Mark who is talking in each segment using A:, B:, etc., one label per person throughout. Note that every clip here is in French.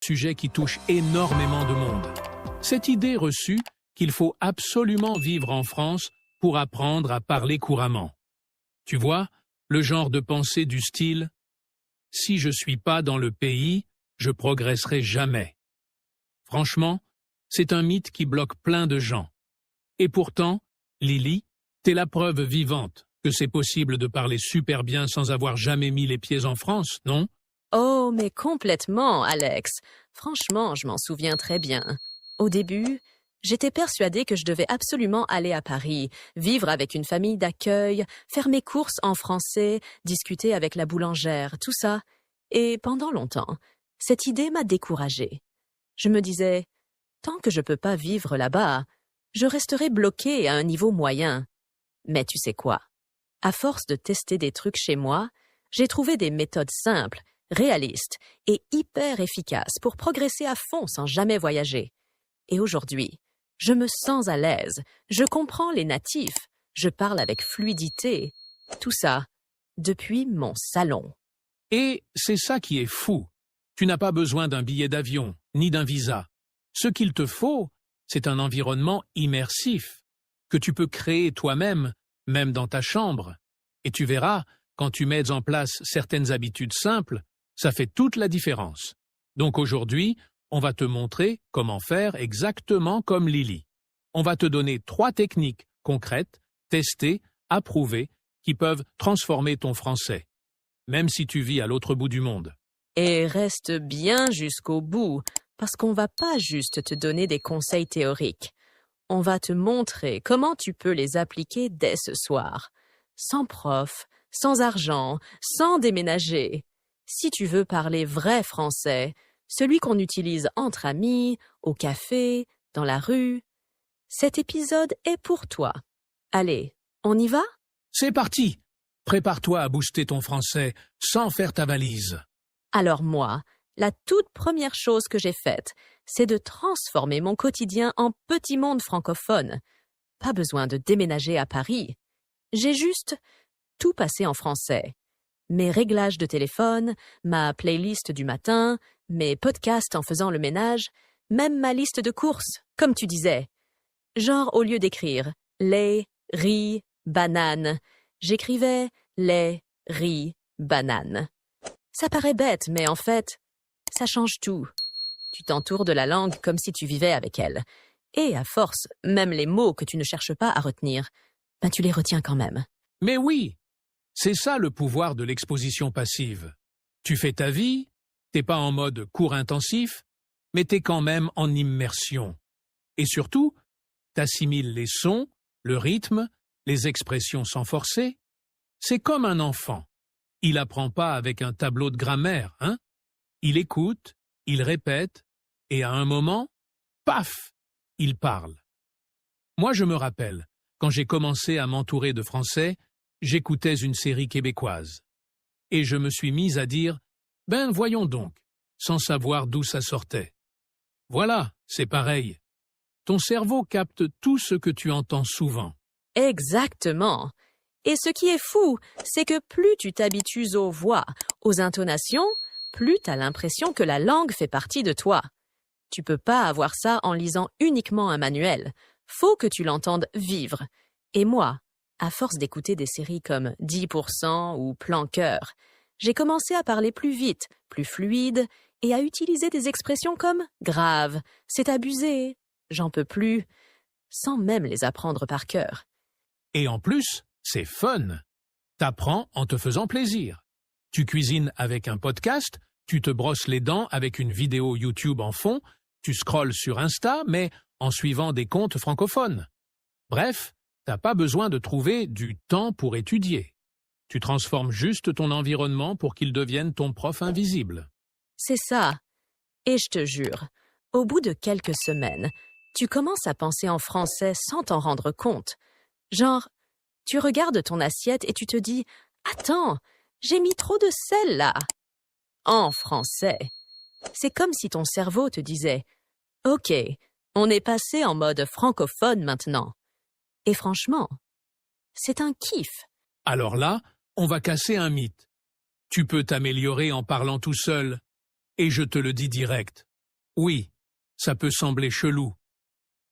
A: Sujet qui touche énormément de monde. Cette idée reçue qu'il faut absolument vivre en France pour apprendre à parler couramment. Tu vois, le genre de pensée du style « Si je suis pas dans le pays, je progresserai jamais ». Franchement, c'est un mythe qui bloque plein de gens. Et pourtant, Lily, t'es la preuve vivante que c'est possible de parler super bien sans avoir jamais mis les pieds en France, non?
B: Oh, mais complètement, Alex. Franchement, je m'en souviens très bien. Au début, j'étais persuadée que je devais absolument aller à Paris, vivre avec une famille d'accueil, faire mes courses en français, discuter avec la boulangère, tout ça. Et pendant longtemps, cette idée m'a découragée. Je me disais, tant que je peux pas vivre là-bas, je resterai bloquée à un niveau moyen. Mais tu sais quoi? À force de tester des trucs chez moi, j'ai trouvé des méthodes simples, réalistes et hyper efficaces pour progresser à fond sans jamais voyager. Et aujourd'hui, je me sens à l'aise, je comprends les natifs, je parle avec fluidité. Tout ça, depuis mon salon.
A: Et c'est ça qui est fou. Tu n'as pas besoin d'un billet d'avion, ni d'un visa. Ce qu'il te faut, c'est un environnement immersif, que tu peux créer toi-même, même dans ta chambre. Et tu verras, quand tu mets en place certaines habitudes simples, ça fait toute la différence. Donc aujourd'hui, on va te montrer comment faire exactement comme Lily. On va te donner 3 techniques concrètes, testées, approuvées, qui peuvent transformer ton français, même si tu vis à l'autre bout du monde.
B: Et reste bien jusqu'au bout, parce qu'on va pas juste te donner des conseils théoriques. On va te montrer comment tu peux les appliquer dès ce soir. Sans prof, sans argent, sans déménager. Si tu veux parler vrai français, celui qu'on utilise entre amis, au café, dans la rue, cet épisode est pour toi. Allez, on y va?
A: C'est parti! Prépare-toi à booster ton français sans faire ta valise.
B: Alors moi, la toute première chose que j'ai faite, c'est de transformer mon quotidien en petit monde francophone. Pas besoin de déménager à Paris. J'ai juste tout passé en français. Mes réglages de téléphone, ma playlist du matin, mes podcasts en faisant le ménage, même ma liste de courses, comme tu disais. Genre, au lieu d'écrire lait, riz, banane, j'écrivais lait, riz, banane. Ça paraît bête, mais en fait, ça change tout. Tu t'entoures de la langue comme si tu vivais avec elle. Et à force, même les mots que tu ne cherches pas à retenir, tu les retiens quand même.
A: Mais oui! C'est ça le pouvoir de l'exposition passive. Tu fais ta vie, t'es pas en mode cours intensif, mais t'es quand même en immersion. Et surtout, t'assimiles les sons, le rythme, les expressions sans forcer. C'est comme un enfant. Il apprend pas avec un tableau de grammaire, hein? Il écoute, il répète, et à un moment, paf, il parle. Moi, je me rappelle, quand j'ai commencé à m'entourer de Français, j'écoutais une série québécoise. Et je me suis mise à dire « Ben, voyons donc », sans savoir d'où ça sortait. Voilà, c'est pareil. Ton cerveau capte tout ce que tu entends souvent.
B: Exactement. Et ce qui est fou, c'est que plus tu t'habitues aux voix, aux intonations, plus t'as l'impression que la langue fait partie de toi. Tu peux pas avoir ça en lisant uniquement un manuel. Faut que tu l'entendes vivre. Et moi, à force d'écouter des séries comme 10% ou Plan Cœur, j'ai commencé à parler plus vite, plus fluide, et à utiliser des expressions comme « grave »,« c'est abusé »,« j'en peux plus », sans même les apprendre par cœur.
A: Et en plus, c'est fun. T'apprends en te faisant plaisir. Tu cuisines avec un podcast, tu te brosses les dents avec une vidéo YouTube en fond, tu scrolles sur Insta, mais en suivant des comptes francophones. Bref, t'as pas besoin de trouver du temps pour étudier. Tu transformes juste ton environnement pour qu'il devienne ton prof invisible.
B: C'est ça. Et je te jure, au bout de quelques semaines, tu commences à penser en français sans t'en rendre compte. Genre, tu regardes ton assiette et tu te dis « Attends, j'ai mis trop de sel là !» En français. C'est comme si ton cerveau te disait « Ok, on est passé en mode francophone maintenant. » Et franchement, c'est un kiff.
A: Alors là, on va casser un mythe. Tu peux t'améliorer en parlant tout seul. Et je te le dis direct, Oui, ça peut sembler chelou.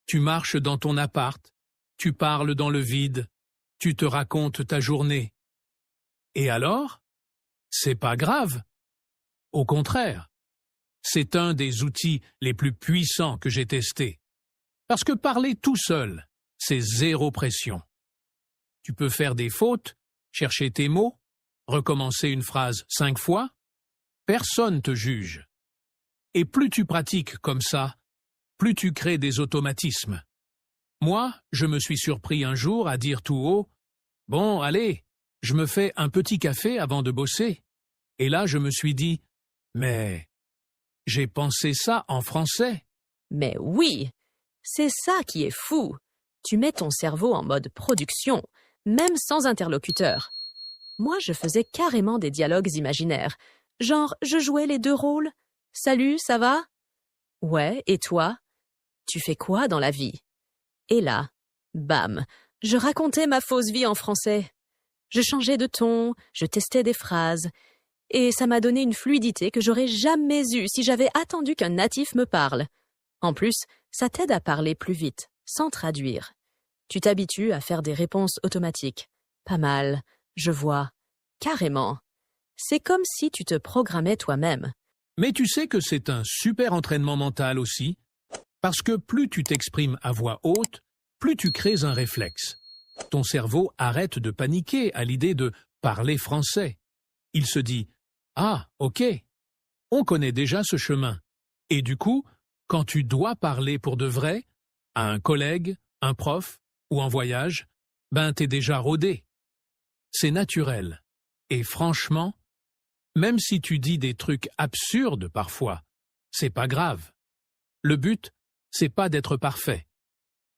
A: Tu marches dans ton appart, tu parles dans le vide, tu te racontes ta journée. Et alors? C'est pas grave. Au contraire, c'est un des outils les plus puissants que j'ai testés. Parce que parler tout seul, c'est zéro pression. Tu peux faire des fautes, chercher tes mots, recommencer une phrase 5 fois. Personne te juge. Et plus tu pratiques comme ça, plus tu crées des automatismes. Moi, je me suis surpris un jour à dire tout haut « Bon, allez, je me fais un petit café avant de bosser. » Et là, je me suis dit « Mais j'ai pensé ça en français. »
B: Mais oui, c'est ça qui est fou. Tu mets ton cerveau en mode production, même sans interlocuteur. Moi, je faisais carrément des dialogues imaginaires. Genre, je jouais les deux rôles. « Salut, ça va ?»« Ouais, et toi? Tu fais quoi dans la vie ?» Et là, bam, je racontais ma fausse vie en français. Je changeais de ton, je testais des phrases. Et ça m'a donné une fluidité que j'aurais jamais eue si j'avais attendu qu'un natif me parle. En plus, ça t'aide à parler plus vite, sans traduire. Tu t'habitues à faire des réponses automatiques. Pas mal, je vois. Carrément. C'est comme si tu te programmais toi-même.
A: Mais tu sais que c'est un super entraînement mental aussi, parce que plus tu t'exprimes à voix haute, plus tu crées un réflexe. Ton cerveau arrête de paniquer à l'idée de parler français. Il se dit « Ah, ok, on connaît déjà ce chemin. » Et du coup, quand tu dois parler pour de vrai, à un collègue, un prof ou en voyage, ben t'es déjà rodé. C'est naturel. Et franchement, même si tu dis des trucs absurdes parfois, c'est pas grave. Le but, c'est pas d'être parfait.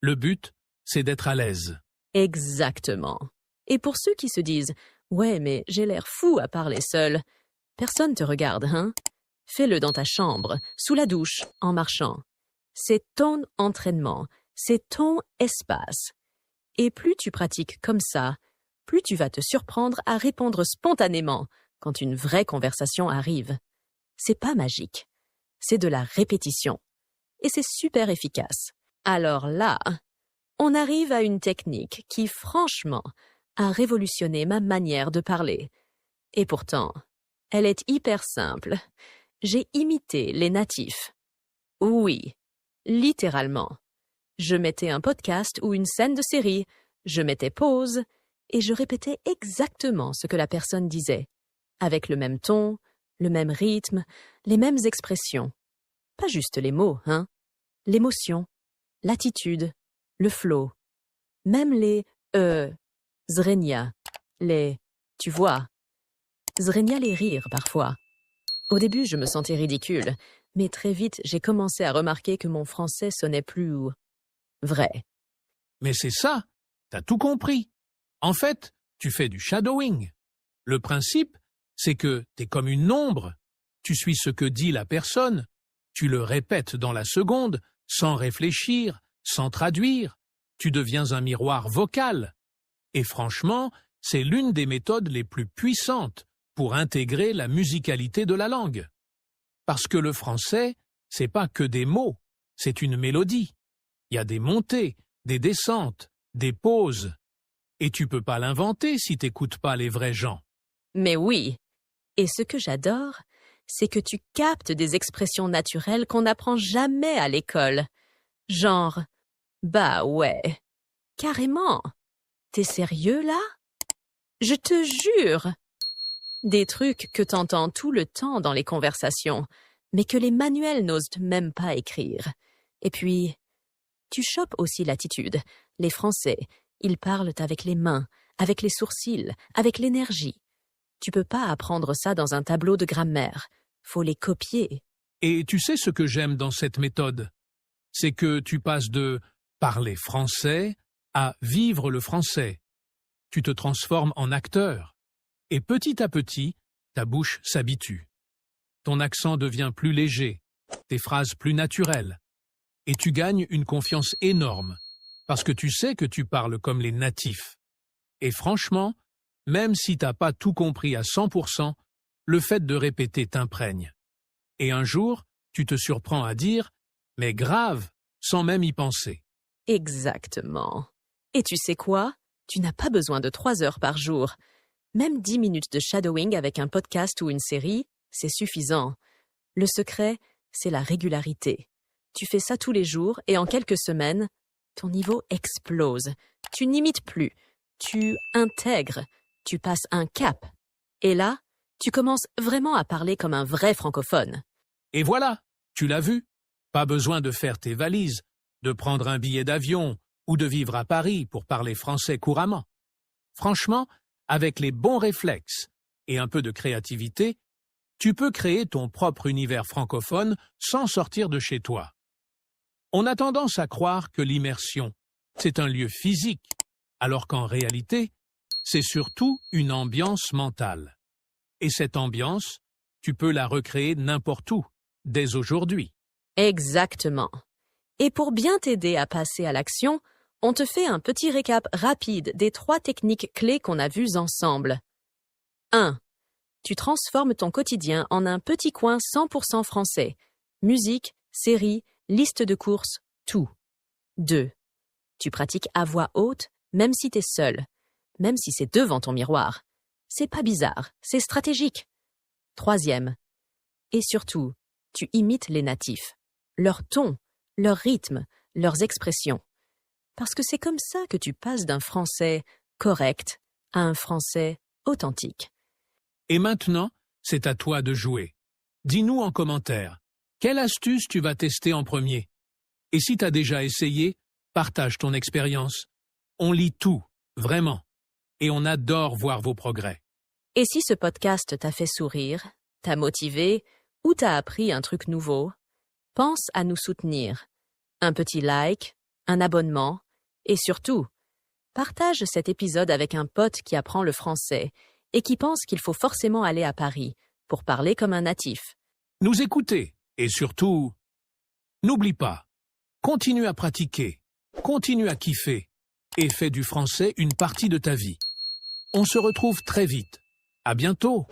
A: Le but, c'est d'être à l'aise.
B: Exactement. Et pour ceux qui se disent « Ouais, mais j'ai l'air fou à parler seul », personne te regarde, hein? Fais-le dans ta chambre, sous la douche, en marchant. C'est ton entraînement, c'est ton espace. Et plus tu pratiques comme ça, plus tu vas te surprendre à répondre spontanément quand une vraie conversation arrive. C'est pas magique, c'est de la répétition. Et c'est super efficace. Alors là, on arrive à une technique qui, franchement, a révolutionné ma manière de parler. Et pourtant, elle est hyper simple. J'ai imité les natifs. Oui, littéralement. Je mettais un podcast ou une scène de série, je mettais pause, et je répétais exactement ce que la personne disait, avec le même ton, le même rythme, les mêmes expressions. Pas juste les mots, hein? L'émotion, l'attitude, le flow, même les zrenia, les tu vois. Zrenia les rires parfois. Au début, je me sentais ridicule, mais très vite, j'ai commencé à remarquer que mon français sonnait plus vrai.
A: Mais c'est ça, t'as tout compris. En fait, tu fais du shadowing. Le principe, c'est que t'es comme une ombre. Tu suis ce que dit la personne, tu le répètes dans la seconde, sans réfléchir, sans traduire. Tu deviens un miroir vocal. Et franchement, c'est l'une des méthodes les plus puissantes pour intégrer la musicalité de la langue. Parce que le français, c'est pas que des mots, c'est une mélodie. Il y a des montées, des descentes, des pauses. Et tu peux pas l'inventer si t'écoutes pas les vrais gens.
B: Mais oui. Et ce que j'adore, c'est que tu captes des expressions naturelles qu'on n'apprend jamais à l'école. Genre, bah ouais, carrément. T'es sérieux là? Je te jure! Des trucs que t'entends tout le temps dans les conversations, mais que les manuels n'osent même pas écrire. Et puis, tu chopes aussi l'attitude. Les Français, ils parlent avec les mains, avec les sourcils, avec l'énergie. Tu peux pas apprendre ça dans un tableau de grammaire. Faut les copier.
A: Et tu sais ce que j'aime dans cette méthode? C'est que tu passes de parler français à vivre le français. Tu te transformes en acteur. Et petit à petit, ta bouche s'habitue. Ton accent devient plus léger, tes phrases plus naturelles. Et tu gagnes une confiance énorme, parce que tu sais que tu parles comme les natifs. Et franchement, même si t'as pas tout compris à 100%, le fait de répéter t'imprègne. Et un jour, tu te surprends à dire « mais grave » sans même y penser.
B: Exactement. Et tu sais quoi? Tu n'as pas besoin de 3 heures par jour. Même 10 minutes de shadowing avec un podcast ou une série, c'est suffisant. Le secret, c'est la régularité. Tu fais ça tous les jours et en quelques semaines, ton niveau explose. Tu n'imites plus, tu intègres, tu passes un cap. Et là, tu commences vraiment à parler comme un vrai francophone.
A: Et voilà, tu l'as vu. Pas besoin de faire tes valises, de prendre un billet d'avion ou de vivre à Paris pour parler français couramment. Franchement, avec les bons réflexes et un peu de créativité, tu peux créer ton propre univers francophone sans sortir de chez toi. On a tendance à croire que l'immersion, c'est un lieu physique, alors qu'en réalité, c'est surtout une ambiance mentale. Et cette ambiance, tu peux la recréer n'importe où, dès aujourd'hui.
B: Exactement. Et pour bien t'aider à passer à l'action, on te fait un petit récap rapide des 3 techniques clés qu'on a vues ensemble. 1. Tu transformes ton quotidien en un petit coin 100% français. Musique, séries, liste de courses, tout. 2. Tu pratiques à voix haute, même si t'es seul, même si c'est devant ton miroir. C'est pas bizarre, c'est stratégique. 3. Et surtout, tu imites les natifs. Leur ton, leur rythme, leurs expressions. Parce que c'est comme ça que tu passes d'un français correct à un français authentique.
A: Et maintenant, c'est à toi de jouer. Dis-nous en commentaire, quelle astuce tu vas tester en premier? Et si tu as déjà essayé, partage ton expérience. On lit tout, vraiment. Et on adore voir vos progrès.
B: Et si ce podcast t'a fait sourire, t'a motivé ou t'a appris un truc nouveau, pense à nous soutenir. Un petit like, un abonnement et surtout, partage cet épisode avec un pote qui apprend le français et qui pense qu'il faut forcément aller à Paris pour parler comme un natif.
A: Nous écouter et surtout, n'oublie pas, continue à pratiquer, continue à kiffer et fais du français une partie de ta vie. On se retrouve très vite. À bientôt!